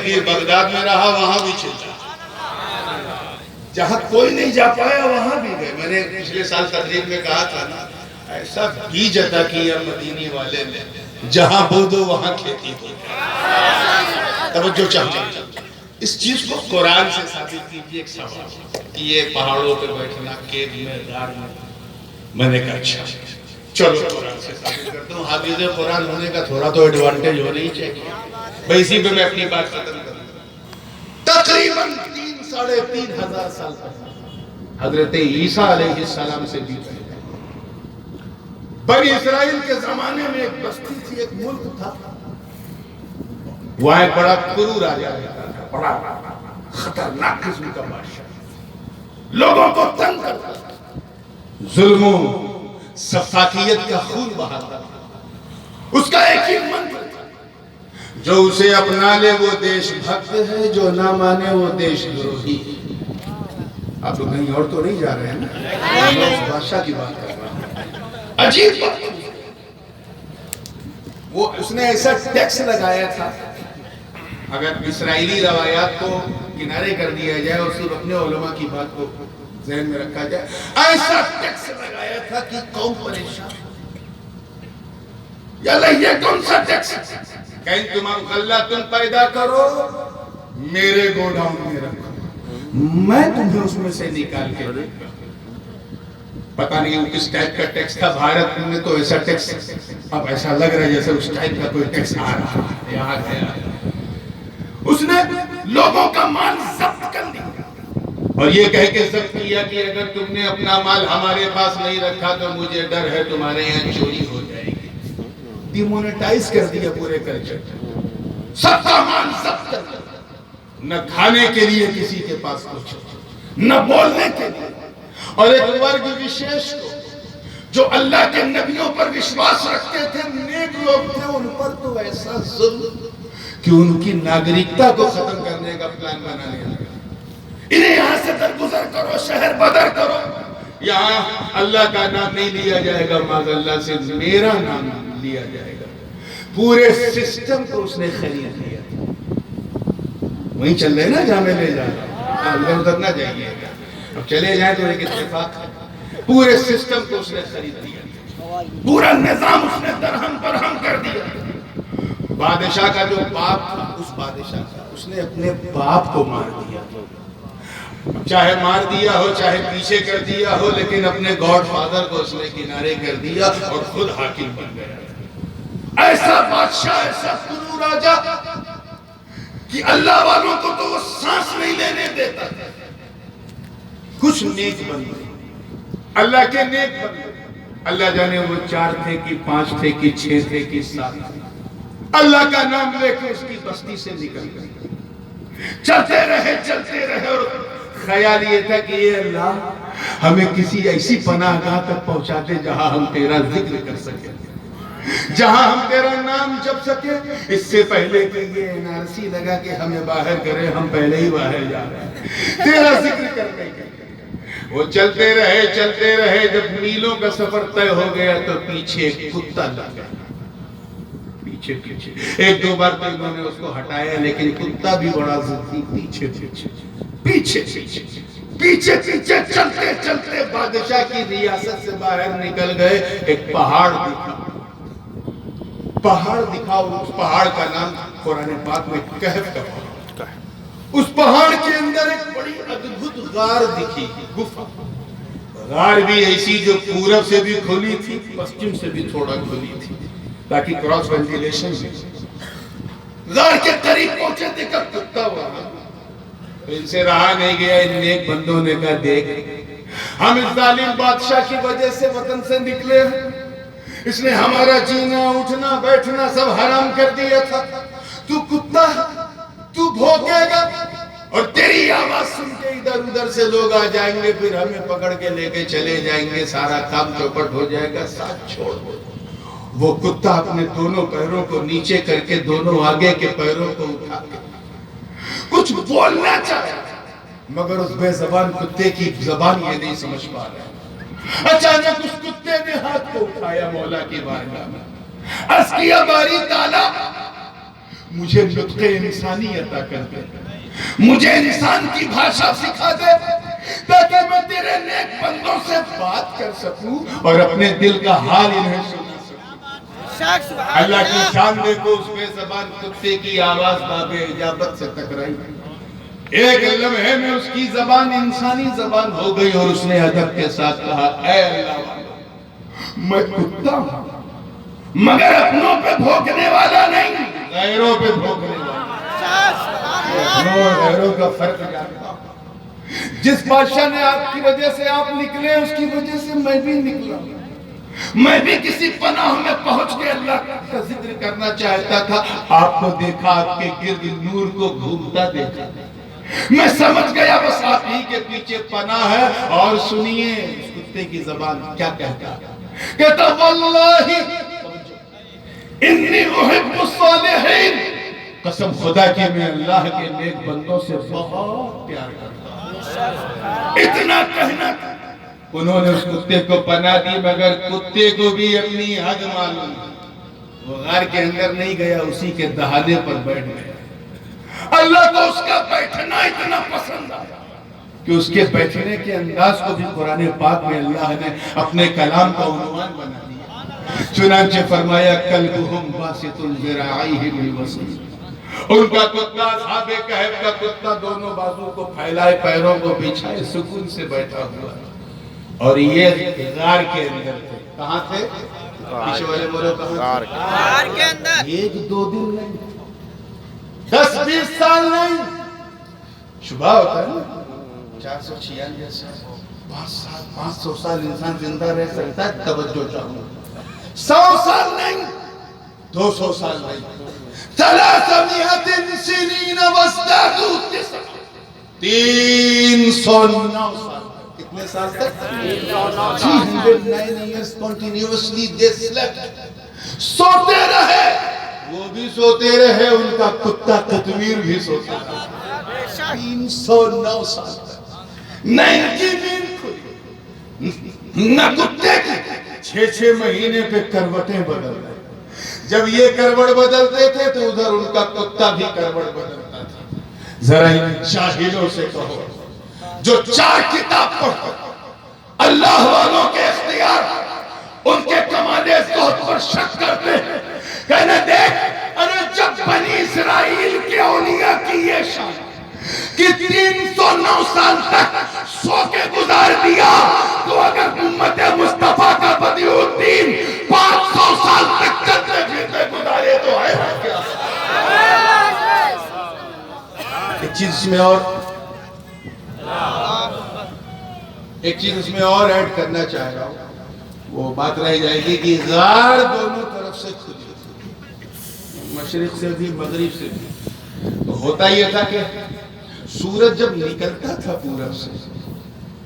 فقیر بغداد میں رہا وہاں بھی چلتا، جہاں کوئی نہیں جا پایا وہاں بھی گئے. میں نے پچھلے سال تقریر میں کہا تھا نا، ایسا بیج عطا کیا مدینے والے نے، جہاں بودو وہاں کھیتی ہو. توجہ چاہیے اس چیز کو قرآن سے ثابت کیجیے. ایک سوال کہ یہ پہاڑوں پہ بیٹھنا، کیو میں، غار میں نے کہا اچھا چلو قرآن سے ثابت کرتا ہوں. حافظ قرآن ہونے کا تھوڑا تو ایڈوانٹیج ہونا ہی چاہیے. بھائی اسی پہ میں اپنی بات ختم کروں. تقریباً 3,500 سال پہلے حضرت عیسیٰ علیہ السلام سے بھی پہلے بنی اسرائیل کے زمانے میں ایک بستی تھی، ایک ملک تھا. وہاں ایک بڑا کرو راجا رہتا تھا، بڑا خطرناک قسم کا بادشاہ، لوگوں کو تنگ کرتا تھا، ظلم و سفاکیت کا خون بہاتا تھا. اس کا ایک ہی منتر تھا، جو اسے اپنا لے وہ دیش بھکت ہے، جو نہ مانے وہ دیش دروہی. آپ تو کہیں اور تو نہیں جا رہے ہیں نا، اس بادشاہ کی بات کر رہا ہوں. عجیب بات، وہ اس نے ایسا ٹیکس لگایا تھا، اگر اسرائیلی روایات کو کنارے کر دیا جائے اور صرف اپنے علماء کی بات کو ذہن میں رکھا جائے، ایسا ٹیکس لگایا تھا کہ قوم پریشان. یا اللہ یہ کون سا ٹیکس؟ کہیں تم غلہ تم پیدا کرو، میرے گوڈاؤن میں رکھو، میں تمہیں اس میں سے نکال کے دوں. پتہ نہیں وہ کس ٹائپ کا ٹیکس تھا. بھارت میں تو ایسا ٹیکس اب ایسا لگ رہا ہے جیسے اس ٹائپ کا کوئی ٹیکس آ رہا ہے یہاں گیا. اس نے لوگوں کا مال ضبط کر لیا اور یہ کہہ کے ضبط کیا کہ اگر تم نے اپنا مال ہمارے پاس نہیں رکھا تو مجھے ڈر ہے تمہارے یہاں چوری ہو جائے گی. ڈیمونیٹائز کر دیا پورے کلچر، سب کا مال ضبط کر دیا. نہ کھانے کے لیے کسی کے پاس کچھ، نہ بولنے کے لیے. اور ایک ورگ وشیش کو جو اللہ کے نبیوں پر وشواس رکھتے تھے، نیک لوگ تھے، ان پر تو ایسا ظلم کہ ان کی ناگرکتا کو ختم کرنے کا پلان بنا لیا. انہیں یہاں سے درگزر کرو، شہر بدر کرو، یہاں اللہ کا نام نہیں لیا جائے گا، معاذ اللہ سے میرا نام لیا جائے گا. پورے سسٹم کو اس نے خرید لیا. وہیں چل رہے نا جہاں میں لے جا رہا ہوں، ادھر ادھر نہ جائیے گا. اب چلے جائیں تو ایک اتفاق ہے، پورے سسٹم کو اس نے خرید لیا، پورا نظام اس نے درہم برہم کر دیا. بادشاہ کا جو باپ تھا، اس بادشاہ کا اس نے اپنے باپ کو مار دیا. چاہے مار دیا ہو چاہے پیچھے کر دیا ہو، لیکن اپنے گاڈ فادر کو اس نے کنارے کر دیا اور خود حاکم بن گیا. ایسا بادشاہ، ایسا کرو راجا کہ اللہ والوں کو تو وہ سانس نہیں لینے دیتا. کچھ نیک بندے، اللہ کے نیک بندے، اللہ جانے وہ 4 تھے کہ 5 تھے کہ 6 تھے کہ 7 تھے، اللہ کا نام لے کے اس کی بستی سے نکل گئے. چلتے رہے اور خیال یہ تھا کہ اے اللہ ہمیں کسی ایسی پناہ گاہ تک پہنچا دے جہاں ہم تیرا ذکر کر سکیں، جہاں ہم تیرا نام جپ سکے. اس سے پہلے کہ یہ NRC لگا کہ ہمیں باہر کرے، ہم پہلے ہی باہر جا رہے ہیں تیرا ذکر کرنے کے. وہ چلتے رہے، جب میلوں کا سفر طے ہو گیا تو پیچھے ایک کتا لگا. پیچھے ایک دو بار تو انہوں نے اس کو ہٹایا، لیکن کتا بھی بڑا ضدی. پیچھے چلتے بادشاہ کی ریاست سے باہر نکل گئے. ایک پہاڑ دکھا اور اس پہاڑ کا نام قرآن پاک میں کہف کا پہاڑ. اس پہاڑ کے اندر ایک بڑی ادبھت غار دکھی، گفا. غار بھی ایسی جو پورب سے بھی کھلی تھی، پشچم سے بھی تھوڑا کھلی تھی تاکہ کراس وینٹیلیشن بھی. غار کے قریب پہنچے دیکھا کتا وہاں. ان سے رہا نہیں گیا. ان نیک بندوں نے کہا دیکھ ہم اس ظالم بادشاہ کی وجہ سے وطن سے نکلے ہیں، اس نے ہمارا جینا اٹھنا بیٹھنا سب حرام کر دیا تھا. تو کتا تو بھوکے گا اور تیری آواز سن کے ادھر ادھر سے لوگ آ جائیں گے، پھر ہمیں پکڑ کے لے کے چلے جائیں گے، سارا کام چوپٹ ہو جائے گا. ساتھ چھوڑ دو. وہ کتا اپنے دونوں پیروں کو نیچے کر کے دونوں آگے کے پیروں کو اٹھا کے کچھ بولنا چاہے، مگر اس بے زبان کتے کی زبان یہ نہیں سمجھ پا رہا. اچانک اس کتے نے ہاتھ کو اٹھایا مولا کی بارگاہ میں، عرض کیا باری تعالیٰ مجھے نطق انسانی عطا کر دے، مجھے انسان کی بھاشا سکھا دے، تاکہ میں تیرے نیک بندوں سے بات کر سکوں اور اپنے دل کا حال انہیں سنا سکوں۔ اللہ کی شان دیکھو، اس بے زبان کتے کی آواز باب اجابت سے ٹکرائی، ایک لمحے میں اس کی زبان انسانی زبان ہو گئی اور اس نے ادب کے ساتھ کہا، اے اللہ والو، میں کتا ہوں مگر اپنوں پہ بھونکنے والا نہیں، غیروں پہ بھونکنے والا۔ اپنوں اور غیروں کا فرق جانتا ہوں۔ جس بادشاہ نے آپ کی وجہ سے آپ نکلے، اس کی وجہ سے میں بھی نکلا، میں بھی کسی پناہ میں پہنچ کے اللہ کا ذکر کرنا چاہتا تھا۔ آپ کو دیکھا، آپ کے گرد نور کو گھومتا دیکھا، میں سمجھ گیا بس آپ ہی کے پیچھے پناہ ہے۔ اور سنیے اس کتے کی زبان کیا کہتا ہے، کہتا واللہ انی احب الصالحین، قسم خدا کی میں اللہ کے نیک بندوں سے بہت پیار کرتا ہوں۔ اتنا کہنا تھا، انہوں نے اس کتے کو پناہ دی، مگر کتے کو بھی اپنی حد معلوم، وہ غار کے اندر نہیں گیا، اسی کے دہانے پر بیٹھ گیا۔ اللہ کو اس کا بیٹھنا اتنا پسند آیا کہ اس کے بیٹھنے کے انداز کو بھی قرآن پاک میں اللہ نے اپنے کلام کا عنوان بنا دیا۔ چنانچہ فرمایا کلبہم باسط ذراعیہ بالوصیل، ان کا کتا اصحاب کہف کا کتا دونوں بازو کو پھیلائے، پیروں کو بچھائے، سکون سے بیٹھا ہوا، اور یہ غار کے اندر تھے۔ کہاں تھے؟ پیچھے والے بولو کہاں تھے؟ غار کے اندر۔ ایک دو دن نہیں، 10-20 سال نہیں، شبہ ہوتا ہے نا، 446 سال، 500 سال انسان زندہ رہ سکتا ہے، توجہ چاہوں، 100 سال نہیں، 200 سال نہیں، 300 سنین وازدادوا 309 سال، کتنے سال تک؟ 309 years continuously they slept، سوتے رہے، وہ بھی سوتے رہے، ان کا کتا قطمیر بھی سوتا رہا، 309 سال تک نہ ان کی نیند کھلی نہ کتے کی۔ 6 مہینے پہ کروٹیں بدل رہے، جب یہ کروٹ بدلتے تھے تو ادھر ان کا کتا بھی کروٹ بدلتا تھا۔ ذرا ان جاہلوں سے کہو جو 4 کتاب پڑھو، اللہ والوں کے اختیار، ان کے کمال زہد پر شک کرتے ہیں، کہنے دیکھ، ارے جب بنی اسرائیل کے اولیاء کی یہ شان کہ 309 سال تک سو کے گزار دیا، تو اگر امت مصطفیٰ کا بدیع الدین 500 سال تک چلتے پھرتے گزارے تو ہے کیا؟ ایک چیز اس میں اور ایڈ کرنا چاہ رہا ہوں، وہ بات رہ جائے گی کہ غار دونوں طرف سے کھلی، مشرق سے بھی مغرب سے بھی۔ تو ہوتا یہ تھا کہ سورج جب نکلتا تھا پورب سے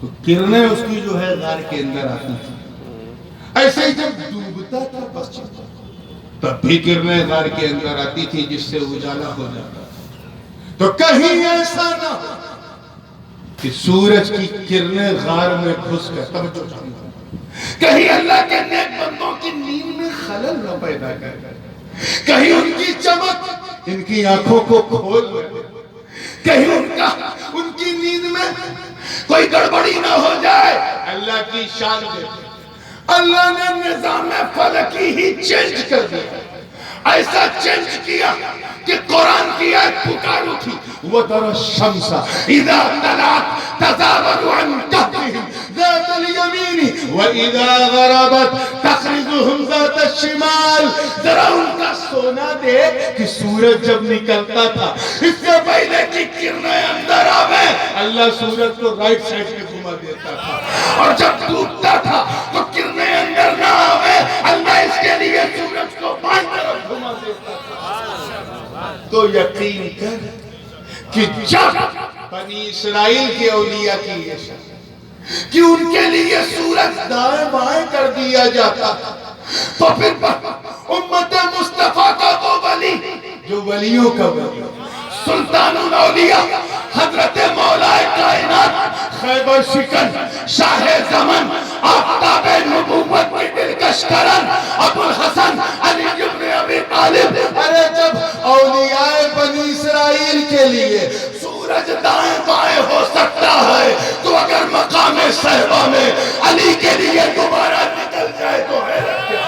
تو کرنیں اس کی جو ہے غار کے اندر آتی تھی، ایسے ہی جب ڈوبتا تھا پسچم تب بھی کرنیں غار کے اندر آتی تھی، جس سے اجالا ہو جاتا۔ تو کہیں ایسا نہ ہو کہ سورج کی کرنیں غار میں گھس کر، توجہ چاہیے، کہیں اللہ کے نیک بندوں کی نیند میں خلل نہ پیدا کر، کہیں ان کی چمک ان کی آنکھوں کو کھول دے، کہیں ان کی نیند میں کوئی گڑبڑی نہ ہو جائے۔ اللہ کی شان دیکھیں، اللہ نے نظام فلکی ہی چینج کر دیا، ایسا چینج کیا کہ قرآن کی آیت پکار اٹھی، وَتَرَى الشَّمْسَ إِذَا طَلَعَتْ تَزَاوَرُ عَنْ كَهْفِهِمْ ذَاتَ الْيَمِينِ وَإِذَا غَرَبَتْ تَقْرِضُهُمْ ذَاتَ الشِّمَالِ۔ ذرا ان کا سونا دیکھ کہ سورج جب نکلتا تھا، اس سے پہلے کی کرنیں اندر آویں، اللہ سورج کو رائٹ سائڈ پہ گھما دیتا تھا، اور جب ڈوبتا تھا تو کرنیں اندر نہ آویں، اللہ اس کے لیے سورج کو بائیں طرف گھما دیتا تھا۔ تو یقین کر کہ جب بنی اسرائیل کے اولیاء کی یہ شان کہ ان کے لیے سورج دائیں بائیں کر دیا جاتا، تو پھر امت مصطفیٰ کا وہ ولی جو ولیوں کا ولی، سلطان الاولیاء حضرت مولا کائنات، خیبر شکن، شاہ زمن، آفتاب نبوت کی دلکش کرن، ابو الحسن علی ابن ابی طالب، ارے جب اولیاء بنی اسرائیل کے لیے سورج دائیں بائیں ہو سکتا ہے، تو اگر مقام صحبہ میں علی کے لیے دوبارہ نکل جائے تو حیرت کیا؟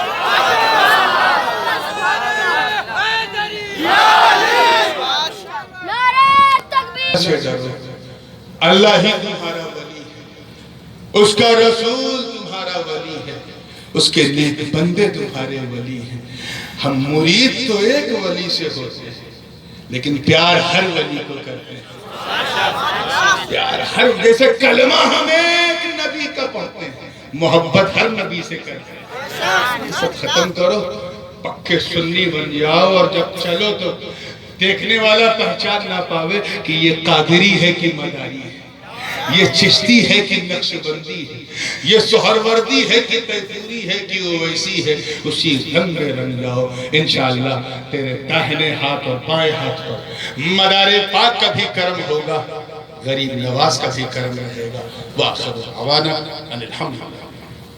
اللہ ہی تمہارا ولی ہے، اس کا رسول تمہارا ولی ہے، اس کے نیک بندے تمہارے ولی ہیں۔ ہم مرید تو ایک ولی سے ہوتے ہیں لیکن پیار ہر ولی کو کرتے ہیں، پیار ہر، جیسے کلمہ ہم ایک نبی کا پڑھتے ہیں، محبت ہر نبی سے کرتے ہیں۔ یہ سب ختم کرو، پکے سنی بن جاؤ، اور جب چلو تو دیکھنے والا پہچان نہ پاوے کہ یہ قادری ہے کہ مداری ہے، یہ چشتی ہے کہ نقش بندی ہے، یہ سہروردی ہے کہ تیفوری ہے کہ اویسی ہے، اسی رنگ میں رنگ جاؤ۔ انشاءاللہ تیرے داہنے ہاتھ اور بائیں ہاتھ پر مدار پاک کا بھی کرم ہوگا، غریب نواز کا بھی کرم رہے گا۔ وآخر دعوانا ان الحمدللہ۔